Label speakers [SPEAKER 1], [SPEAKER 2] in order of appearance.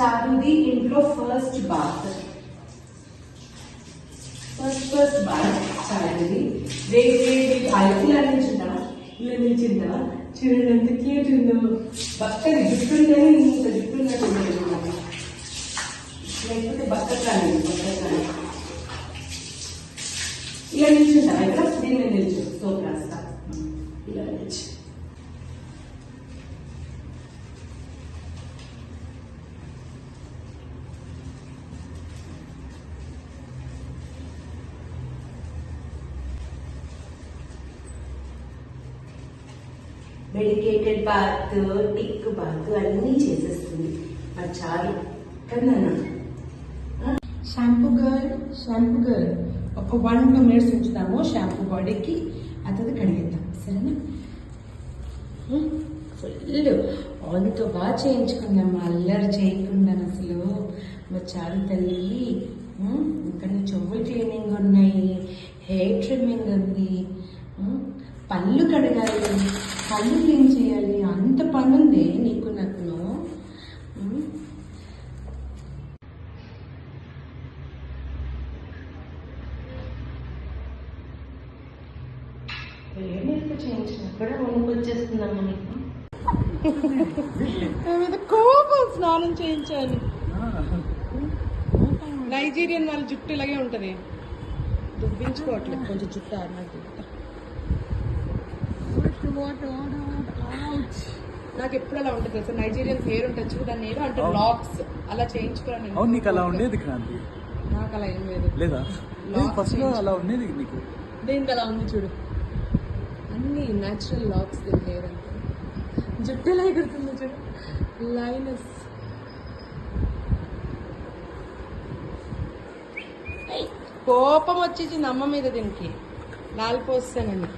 [SPEAKER 1] చారుది ఇంట్లో first bath చారుది వేడి ఇలా నిల్చుందా చూడండి ఎంత క్యూట్ ఉందో బక్కది జుట్టుంటేనే ఇంత జుట్టు ఉన్నట్టు లేకపోతే బక్కకాలి ఇలా నిల్చుంటా ఇక్కడ దీని నిల్చు సోప్ రాస్తా ఇలా నిల్చు మెడికేటెడ్ బాత్ టిక్ బాత్ అన్నీ చేసేస్తుంది అది చాలు కదా. షాంపూ గర్ల్ ఒక 1-2 మినిట్స్ ఉంచుతాము షాంపూ బాడీకి, అది కడిగేద్దాం సరేనా. ఫుల్ ఆయిల్తో బాగా చేయించుకుందాం, అల్లరి చేయకుండా అసలు. చాలు తల్లి, ఇక్కడ చెవులు క్లీనింగ్ ఉన్నాయి, హెయిర్ ట్రిమ్మింగ్ ఉంది, పళ్ళు కడగాలి, పళ్ళు క్లీన్ చేయాలి, అంత పని ఉంది నీకు నాకు. ఏమైతే చేయించిన కూడా వణుకు వచ్చేస్తుందమ్మా నీకు. కోపం స్నానం చేయించాలి. నైజీరియన్ వాళ్ళ జుట్టు ఇలాగే ఉంటది, దుబ్బించుకోవట్లేదు కొంచెం జుట్టు ఆరినట్టు. నాకు ఎప్పుడు అలా ఉంటుంది తెలుసా, నైజీరియన్ హెయిర్ ఉంటుంది చూడు, దాన్ని ఏదో అంటే లాక్స్ అలా చేయించుకోవడానికి. నాకు అలా ఏం లేదు, దేనికి అలా ఉంది చూడు, అన్ని న్యాచురల్ లాక్స్ దీని హెయిర్ అంటే. జుట్టు ఎలా ఎగురుతుంది చూడు, లైనస్. కోపం వచ్చేసింది అమ్మ మీద, దీనికి లాలిపోస్తానండి.